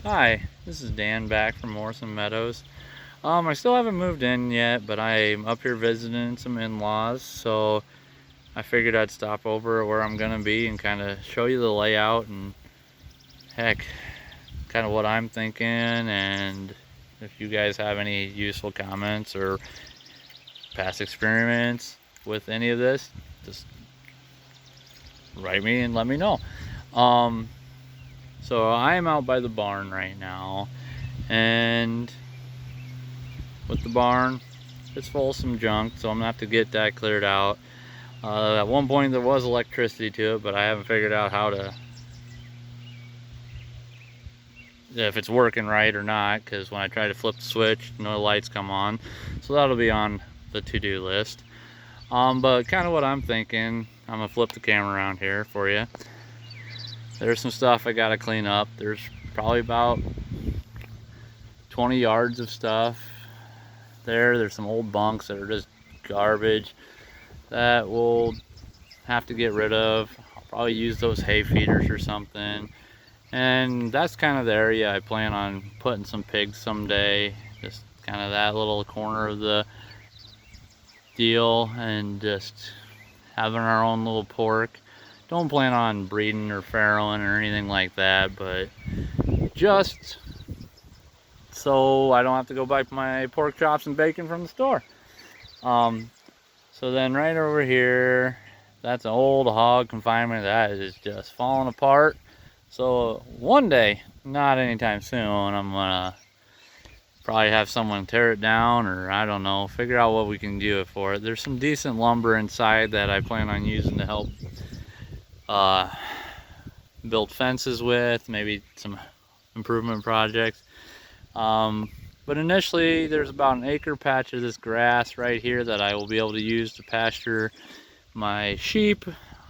Hi, this is Dan back from Morrison Meadows. I still haven't moved in yet, but I'm up here visiting some in-laws, so I figured I'd stop over where I'm gonna be and kind of show you the layout and heck, kind of what I'm thinking. And if you guys have any useful comments or past experience with any of this, just write me and let me know. Um, so I am out by the barn right now, and with the barn, it's full of some junk, so I'm gonna have to get that cleared out. At one point there was electricity to it, but I haven't figured out how to, if it's working right or not, because when I try to flip the switch, no lights come on. So that'll be on the to-do list. But kind of what I'm thinking, I'm gonna flip the camera around here for you. There's some stuff I gotta clean up. There's probably about 20 yards of stuff there. There's some old bunks that are just garbage that we'll have to get rid of. I'll probably use those hay feeders or something. And that's kind of the area I plan on putting some pigs someday. Just kind of that little corner of the deal, and just having our own little pork. Don't plan on breeding or farrowing or anything like that, but just so I don't have to go buy my pork chops and bacon from the store. So then right over here, that's an old hog confinement that is just falling apart. So one day, not anytime soon, I'm gonna probably have someone tear it down, or I don't know, figure out what we can do for it. There's some decent lumber inside that I plan on using to help build fences with, maybe some improvement projects. But initially, there's about an acre patch of this grass right here that I will be able to use to pasture my sheep.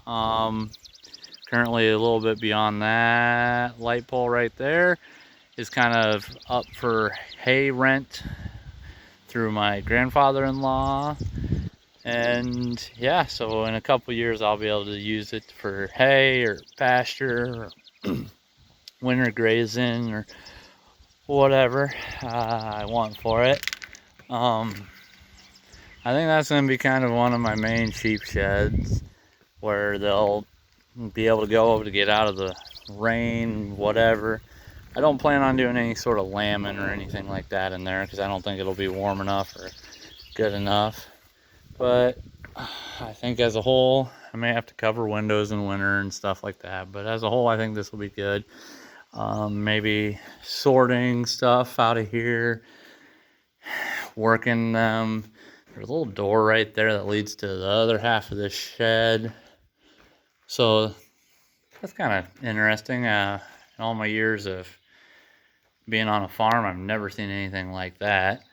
Currently a little bit beyond that light pole right there is kind of up for hay rent through my grandfather-in-law. And yeah, so in a couple years I'll be able to use it for hay or pasture or winter grazing or whatever I want for it. I think that's going to be kind of one of my main sheep sheds, where they'll be able to go over to get out of the rain, whatever. I don't plan on doing any sort of lambing or anything like that in there, because I don't think it'll be warm enough or good enough. But I think as a whole, I may have to cover windows in winter and stuff like that, but as a whole, I think this will be good. Maybe sorting stuff out of here, working them. There's a little door right there that leads to the other half of this shed. So that's kind of interesting. In all my years of being on a farm, I've never seen anything like that.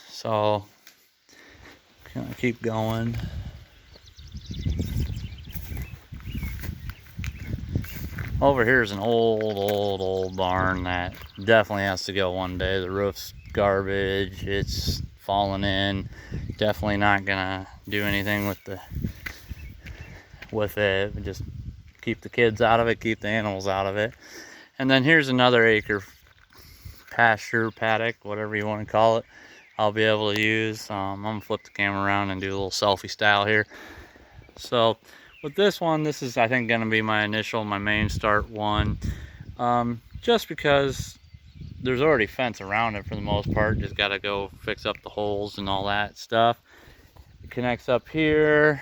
So gonna keep going. Over here is an old barn that definitely has to go one day. The roof's garbage, it's fallen in. Definitely not gonna do anything with it. Just keep the kids out of it, keep the animals out of it. And then here's another acre pasture, paddock, whatever you want to call it, I'll be able to use. I'm gonna flip the camera around and do a little selfie style here. So with this one, this is I think gonna be my main start one, just because there's already fence around it for the most part. Just gotta go fix up the holes and all that stuff. It connects up here,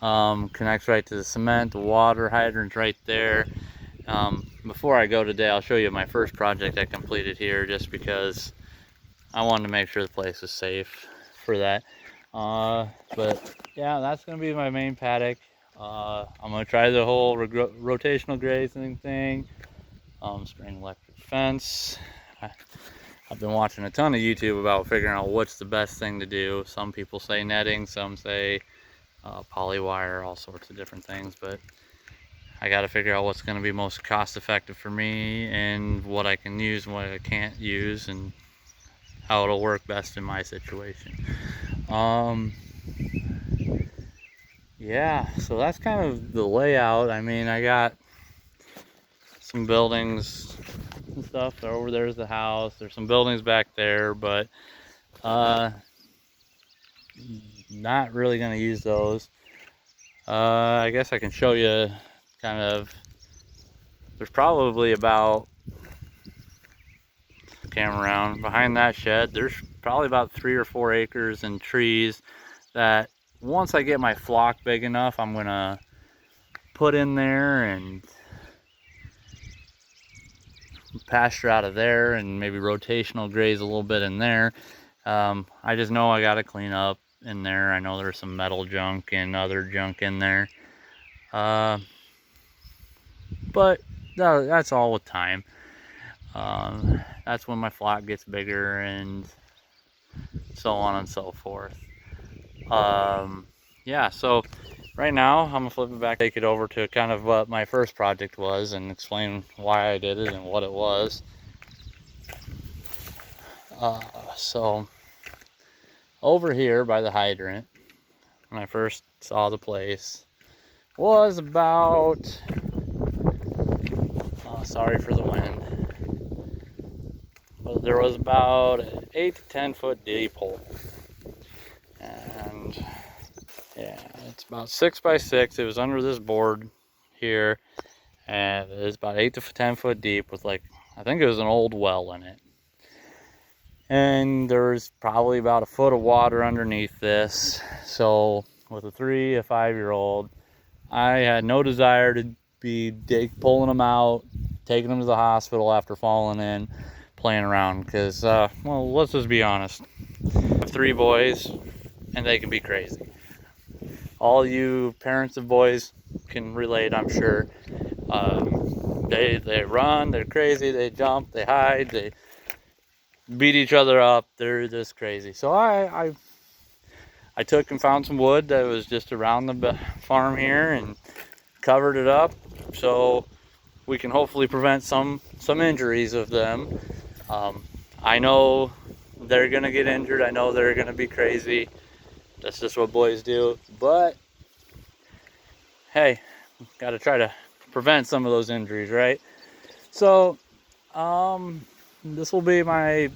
connects right to the cement, the water hydrant's right there. Before I go today, I'll show you my first project I completed here, just because I wanted to make sure the place was safe for that. But yeah, that's gonna be my main paddock. I'm gonna try the whole rotational grazing thing, string electric fence. I've been watching a ton of YouTube about figuring out what's the best thing to do. Some people say netting, some say polywire, all sorts of different things, but I got to figure out what's going to be most cost effective for me, and what I can use and what I can't use, and how it'll work best in my situation. Yeah, so that's kind of the layout. I mean, I got some buildings and stuff. Over there's the house. There's some buildings back there, but not really gonna use those. I guess I can show you kind of, there's probably about, camera around, behind that shed, there's probably about 3 or 4 acres and trees that once I get my flock big enough, I'm gonna put in there and pasture out of there and maybe rotational graze a little bit in there. I just know I gotta clean up in there. I know there's some metal junk and other junk in there. But that's all with time. That's when my flock gets bigger and so on and so forth. Yeah, so right now I'm gonna flip it back, take it over to kind of what my first project was and explain why I did it and what it was. So over here by the hydrant, when I first saw the place, was about, sorry for the wind, but there was about an 8 to 10 foot deep hole. And yeah, it's about 6 by 6. It was under this board here, and it's about 8 to 10 foot deep with, like, I think it was an old well in it. And there's probably about a foot of water underneath this. So with a 3 or 5 year old, I had no desire to be pulling them out, taking them to the hospital after falling in, playing around. Because, well, let's just be honest. 3 boys, and they can be crazy. All you parents of boys can relate, I'm sure. They run, they're crazy, they jump, they hide, they beat each other up. They're just crazy. So I took and found some wood that was just around the farm here and covered it up so we can hopefully prevent some injuries of them. I know they're gonna get injured. I know they're gonna be crazy. That's just what boys do. But hey, gotta try to prevent some of those injuries, right? So this will be my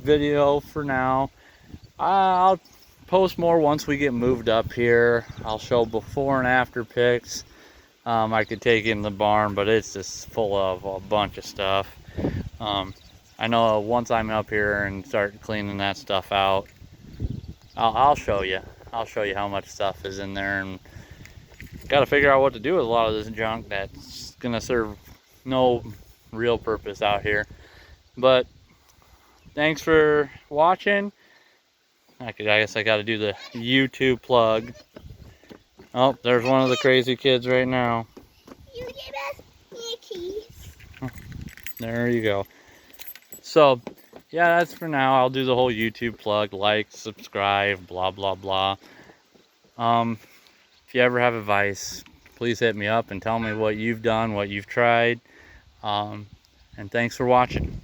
video for now. I'll post more once we get moved up here. I'll show before and after pics. I could take in the barn, but it's just full of a bunch of stuff. I know once I'm up here and start cleaning that stuff out, I'll show you. I'll show you how much stuff is in there, and got to figure out what to do with a lot of this junk that's gonna serve no real purpose out here. But thanks for watching. I guess I got to do the YouTube plug. Oh, there's one of the crazy kids right now. You gave us Mickey's. There you go. So, yeah, that's for now. I'll do the whole YouTube plug, like, subscribe, blah, blah, blah. If you ever have advice, please hit me up and tell me what you've done, what you've tried. And thanks for watching.